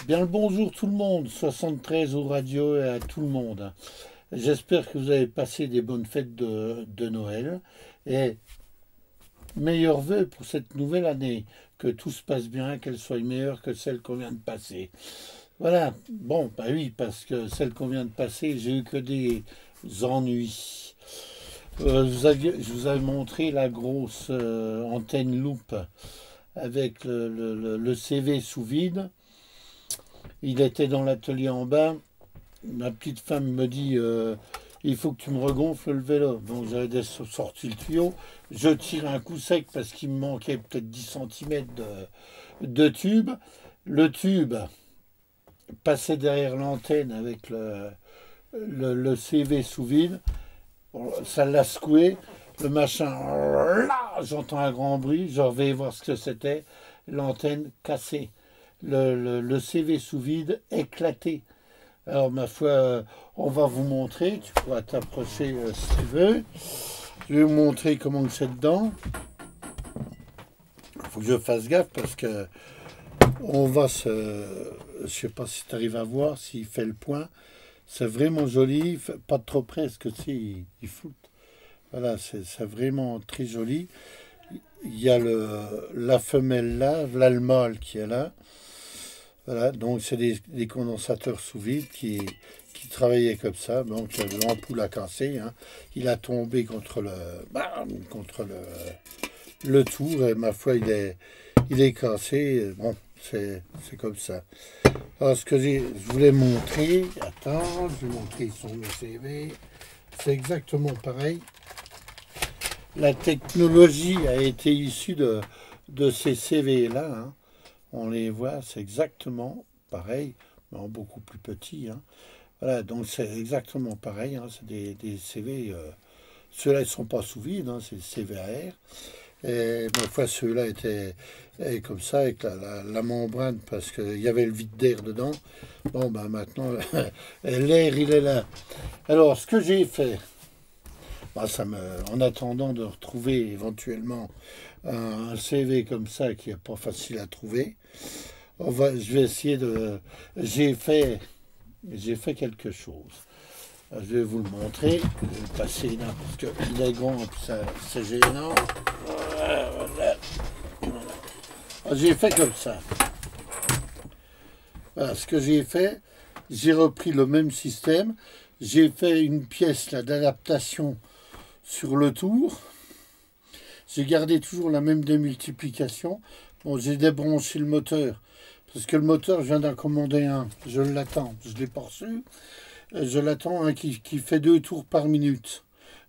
Bien le bonjour tout le monde, 73 au radio et à tout le monde. J'espère que vous avez passé des bonnes fêtes de Noël et meilleurs vœux pour cette nouvelle année. Que tout se passe bien, qu'elle soit meilleure que celle qu'on vient de passer. Voilà, bon, bah oui, parce que celle qu'on vient de passer, j'ai eu que des ennuis. Je vous avais montré la grosse antenne loupe avec le CV sous vide. Il était dans l'atelier en bas. Ma petite femme me dit il faut que tu me regonfles le vélo. Donc j'avais sorti le tuyau. Je tire un coup sec parce qu'il me manquait peut-être 10 centimètres de tube. Le tube passait derrière l'antenne avec le CV sous vide. Bon, ça l'a secoué. Le machin, là, j'entends un grand bruit. Je vais voir ce que c'était. L'antenne cassée. Le CV sous vide éclaté. Alors, ma foi, on va vous montrer. Tu pourras t'approcher si tu veux. Je vais vous montrer comment c'est dedans. Il faut que je fasse gaffe parce que on va se. Je sais pas si tu arrives à voir, s'il fait le point. C'est vraiment joli. Pas de trop près parce que il floute. Voilà, c'est vraiment très joli. Il y a la femelle là, voilà le mâle qui est là. Voilà, donc c'est des condensateurs sous vide qui travaillaient comme ça. Donc l'ampoule a cassé, hein. Il a tombé contre bam, contre le tour. Et ma foi, il est cassé. Bon, c'est comme ça. Alors ce que je voulais montrer, attends, je vais montrer sur le CV. C'est exactement pareil. La technologie a été issue de ces CV-là, hein. On les voit, c'est exactement pareil, mais en beaucoup plus petit, hein. Voilà, donc c'est exactement pareil, hein. C'est des CV. Ceux-là, ils ne sont pas sous vide, hein, c'est des CV à air. Et ma foi, ceux-là étaient comme ça, avec la membrane, parce qu'il y avait le vide d'air dedans. Bon, ben maintenant, l'air, il est là. Alors, ce que j'ai fait, bah, en attendant de retrouver éventuellement un CV comme ça qui n'est pas facile à trouver, je vais essayer de. J'ai fait, j'ai fait quelque chose. Je vais vous le montrer. Je vais le passer là parce qu'il est grand et puis c'est gênant. Voilà. J'ai fait comme ça. Voilà, ce que j'ai fait, j'ai repris le même système. J'ai fait une pièce là d'adaptation sur le tour. J'ai gardé toujours la même démultiplication. Bon, j'ai débranché le moteur. Parce que le moteur, je viens d'en commander un. Je l'attends. Je ne l'ai pas reçu. Je l'attends, un qui fait 2 tours par minute.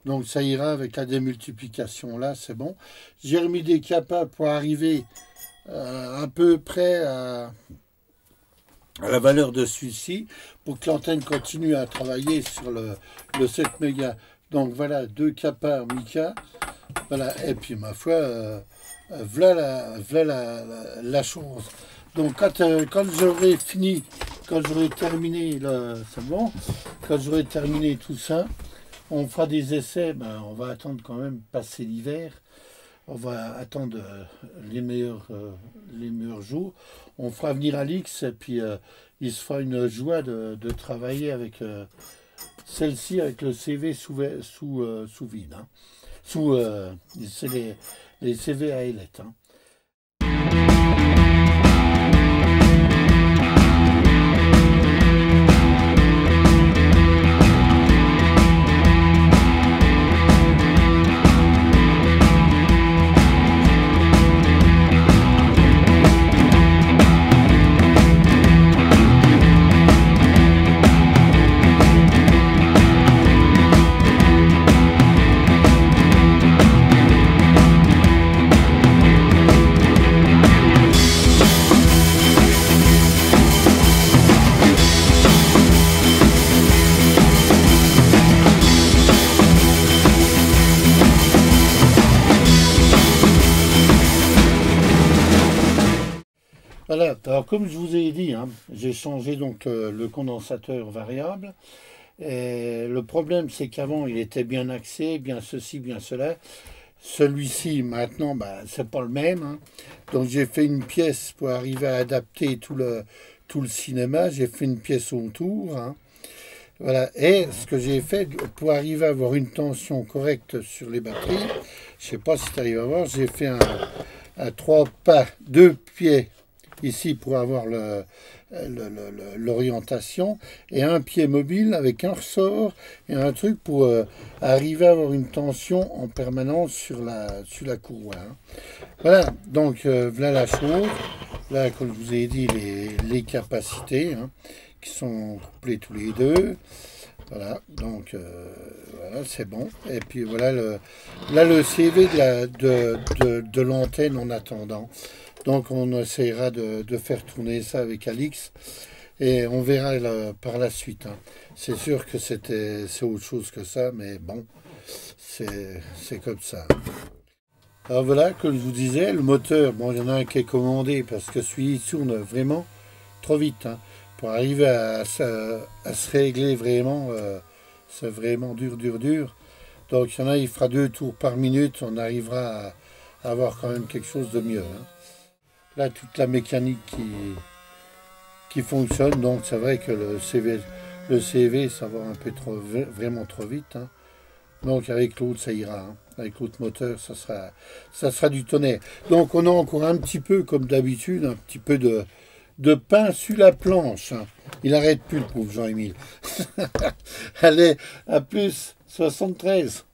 Donc ça ira avec la démultiplication. Là, c'est bon. J'ai remis des capas pour arriver à peu près à la valeur de celui-ci. Pour que l'antenne continue à travailler sur le 7 mégas. Donc voilà, 2 capas Mica. Voilà, et puis ma foi, voilà la chose. Donc quand j'aurai fini, quand j'aurai terminé, c'est bon, quand j'aurai terminé tout ça, on fera des essais, ben, on va attendre quand même passer l'hiver, on va attendre les meilleurs jours, on fera venir Alix et puis il se fera une joie de travailler avec celle-ci, avec le CV sous vide, hein. C'est les CV à ailettes, hein. Voilà, alors comme je vous ai dit, hein, j'ai changé donc le condensateur variable. Et le problème, c'est qu'avant, il était bien axé, bien ceci, bien cela. Celui-ci, maintenant, bah, c'est pas le même, hein. Donc j'ai fait une pièce pour arriver à adapter tout le cinéma, j'ai fait une pièce autour. Hein. Voilà. Et ce que j'ai fait pour arriver à avoir une tension correcte sur les batteries, je ne sais pas si tu arrives à voir, j'ai fait un 3 pas, 2 pieds ici pour avoir l'orientation et un pied mobile avec un ressort et un truc pour arriver à avoir une tension en permanence sur la courroie. Hein. Voilà, donc voilà la chose. Là, comme je vous ai dit, les capacités hein, qui sont couplées tous les deux. Voilà, donc voilà, c'est bon. Et puis voilà là le CV de l'antenne en attendant. Donc on essaiera de faire tourner ça avec Alix et on verra par la suite. Hein. C'est sûr que c'est autre chose que ça, mais bon, c'est comme ça. Alors voilà, comme je vous disais, le moteur, bon, il y en a un qui est commandé parce que celui-ci tourne vraiment trop vite. Hein. Pour arriver à se régler vraiment, c'est vraiment dur. Donc il y en a, il fera 2 tours par minute, on arrivera à avoir quand même quelque chose de mieux. Hein. Là, toute la mécanique qui fonctionne, donc c'est vrai que le CV ça va un peu vraiment trop vite. Hein. Donc avec l'autre, ça ira. Hein. Avec l'autre moteur, ça sera du tonnerre. Donc on a encore un petit peu, comme d'habitude, un petit peu de pain sur la planche. Hein. Il n'arrête plus, le pauvre Jean-Émile. Allez, à plus, 73.